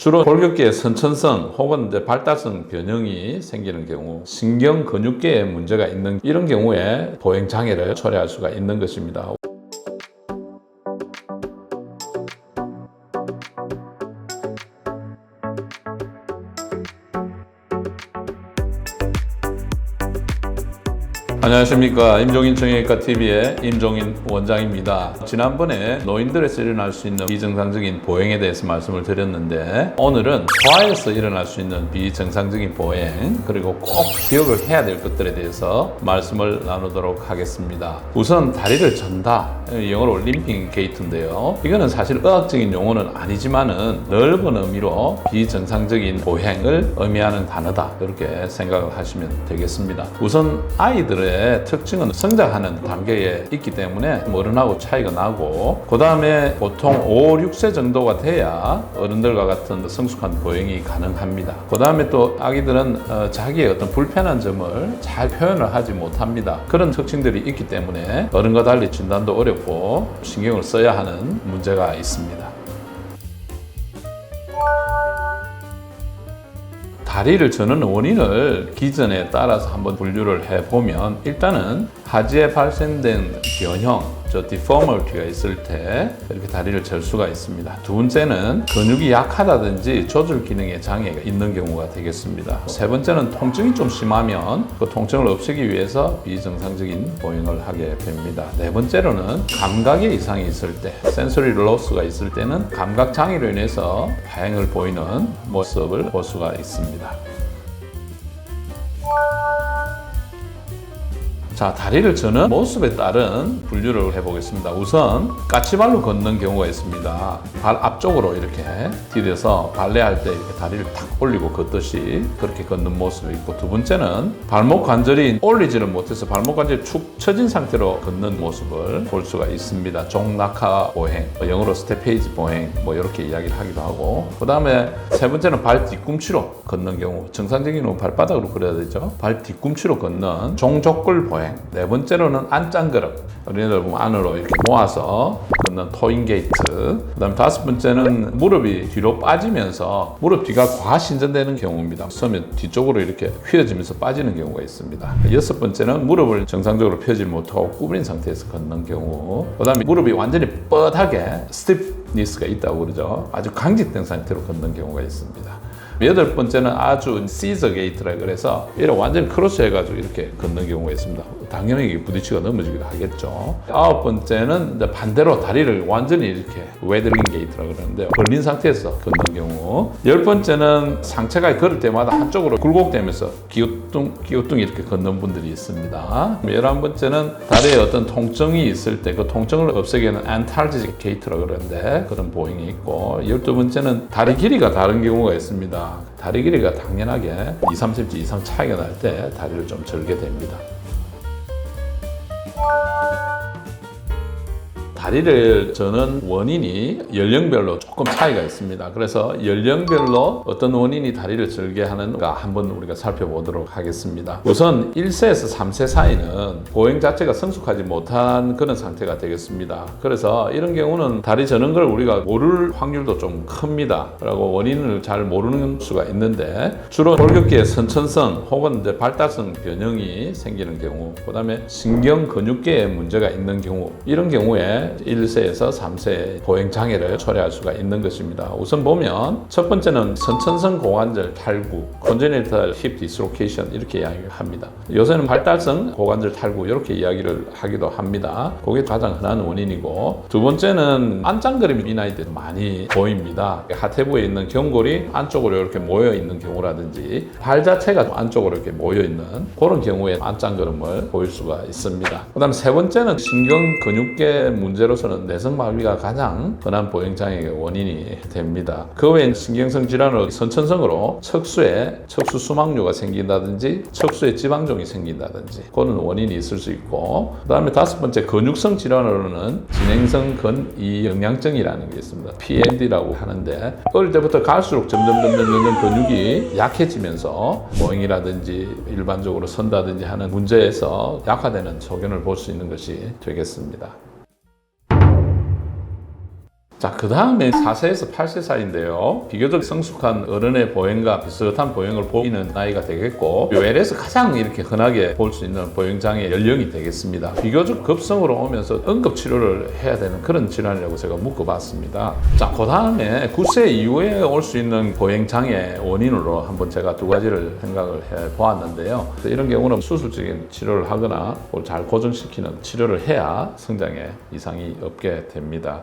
주로 골격계의 선천성 혹은 발달성 변형이 생기는 경우, 신경 근육계에 문제가 있는 이런 경우에 보행 장애를 초래할 수가 있는 것입니다. 안녕하십니까. 임종인 정형외과TV의 임종인 원장입니다. 지난번에 노인들에서 일어날 수 있는 비정상적인 보행에 대해서 말씀을 드렸는데, 오늘은 소아에서 일어날 수 있는 비정상적인 보행, 그리고 꼭 기억을 해야 될 것들에 대해서 말씀을 나누도록 하겠습니다. 우선 다리를 전다, 영어로 림핑 게이트인데요. 이거는 사실 의학적인 용어는 아니지만은 넓은 의미로 비정상적인 보행을 의미하는 단어다, 이렇게 생각을 하시면 되겠습니다. 우선 아이들의 특징은 성장하는 단계에 있기 때문에 어른하고 차이가 나고, 그 다음에 보통 5, 6세 정도가 돼야 어른들과 같은 성숙한 보행이 가능합니다. 그 다음에 또 아기들은 자기의 어떤 불편한 점을 잘 표현을 하지 못합니다. 그런 특징들이 있기 때문에 어른과 달리 진단도 어렵고 신경을 써야 하는 문제가 있습니다. 다리를 저는 원인을 기전에 따라서 한번 분류를 해보면, 일단은 하지에 발생된 변형, 디포멀티가 있을 때 이렇게 다리를 절 수가 있습니다. 두 번째는 근육이 약하다든지 조절 기능에 장애가 있는 경우가 되겠습니다. 세 번째는 통증이 좀 심하면 그 통증을 없애기 위해서 비정상적인 보행을 하게 됩니다. 네 번째로는 감각의 이상이 있을 때, 센서리 로스가 있을 때는 감각 장애로 인해서 다행을 보이는 모습을 볼 수가 있습니다. 자, 다리를 저는 모습에 따른 분류를 해보겠습니다. 우선 까치발로 걷는 경우가 있습니다. 발 앞쪽으로 이렇게 디뎌서 발레할 때 이렇게 다리를 탁 올리고 걷듯이 그렇게 걷는 모습이 있고, 두 번째는 발목 관절이 올리지를 못해서 발목 관절이 축 처진 상태로 걷는 모습을 볼 수가 있습니다. 종낙하 보행, 영어로 스테페이지 보행, 이렇게 이야기를 하기도 하고, 그 다음에 세 번째는 발 뒤꿈치로 걷는 경우, 정상적인 경우 발바닥으로 걸어야 되죠. 발 뒤꿈치로 걷는 종족골 보행. 네 번째로는 안짱걸음, 어린이들 보면 안으로 이렇게 모아서 걷는 토잉 게이트. 그 다음에 다섯 번째는 무릎이 뒤로 빠지면서 무릎 뒤가 과신전되는 경우입니다. 서면 뒤쪽으로 이렇게 휘어지면서 빠지는 경우가 있습니다. 여섯 번째는 무릎을 정상적으로 펴지 못하고 구부린 상태에서 걷는 경우. 그 다음에 무릎이 완전히 뻗하게 스티프니스가 있다고 그러죠. 아주 강직된 상태로 걷는 경우가 있습니다. 여덟 번째는 아주 시저 게이트라 그래서 이렇게 완전히 크로스 해가지고 이렇게 걷는 경우가 있습니다. 당연히 부딪히고 넘어지기도 하겠죠. 아홉 번째는 이제 반대로 다리를 완전히 이렇게 웨들링 게이트라 그러는데 벌린 상태에서 걷는 경우. 열 번째는 상체가 걸을 때마다 한쪽으로 굴곡되면서 기우뚱 이렇게 걷는 분들이 있습니다. 11번째는 다리에 어떤 통증이 있을 때 그 통증을 없애기 위한 안탈지직 게이트라 그러는데 그런 보행이 있고, 12번째는 다리 길이가 다른 경우가 있습니다. 다리 길이가 당연하게 2, 3cm 이상 차이가 날 때 다리를 좀 절게 됩니다. 다리를 저는 원인이 연령별로 조금 차이가 있습니다. 그래서 연령별로 어떤 원인이 다리를 절게 하는가 한번 우리가 살펴보도록 하겠습니다. 우선 1세에서 3세 사이는 보행 자체가 성숙하지 못한 그런 상태가 되겠습니다. 그래서 이런 경우는 다리 저는 걸 우리가 모를 확률도 좀 큽니다. 그리고 원인을 잘 모르는 수가 있는데, 주로 골격계의 선천성 혹은 발달성 변형이 생기는 경우, 그 다음에 신경 근육계에 문제가 있는 경우, 이런 경우에 1세에서 3세 보행 장애를 초래할 수가 있는 것입니다. 우선 보면 첫 번째는 선천성 고관절 탈구, congenital hip dislocation 이렇게 이야기를 합니다. 요새는 발달성 고관절 탈구 이렇게 이야기를 하기도 합니다. 그게 가장 흔한 원인이고, 두 번째는 안짱거림이 이 나이 때 많이 보입니다. 하태부에 있는 경골이 안쪽으로 이렇게 모여 있는 경우라든지 발 자체가 안쪽으로 이렇게 모여 있는 그런 경우에 안짱거림을 보일 수가 있습니다. 그 다음 세 번째는 신경 근육계 문제로서는 내성마비가 가장 흔한 보행장애의 원인이 됩니다. 그 외엔 신경성 질환으로 선천성으로 척수에 척수 수막류가 생긴다든지 척수에 지방종이 생긴다든지 그런 원인이 있을 수 있고, 그 다음에 다섯 번째 근육성 질환으로는 진행성 근이영양증이라는 게 있습니다. PMD라고 하는데, 어릴 때부터 갈수록 점점 근육이 약해지면서 보행이라든지 일반적으로 선다든지 하는 문제에서 약화되는 소견을 볼 수 있는 것이 되겠습니다. 자, 그 다음에 4세에서 8세 사이인데요. 비교적 성숙한 어른의 보행과 비슷한 보행을 보이는 나이가 되겠고, 뇌에서 가장 이렇게 흔하게 볼 수 있는 보행장애 연령이 되겠습니다. 비교적 급성으로 오면서 응급치료를 해야 되는 그런 질환이라고 제가 묶어봤습니다. 자, 그 다음에 9세 이후에 올 수 있는 보행장애 원인으로 한번 제가 두 가지를 생각을 해보았는데요. 이런 경우는 수술적인 치료를 하거나 잘 고정시키는 치료를 해야 성장에 이상이 없게 됩니다.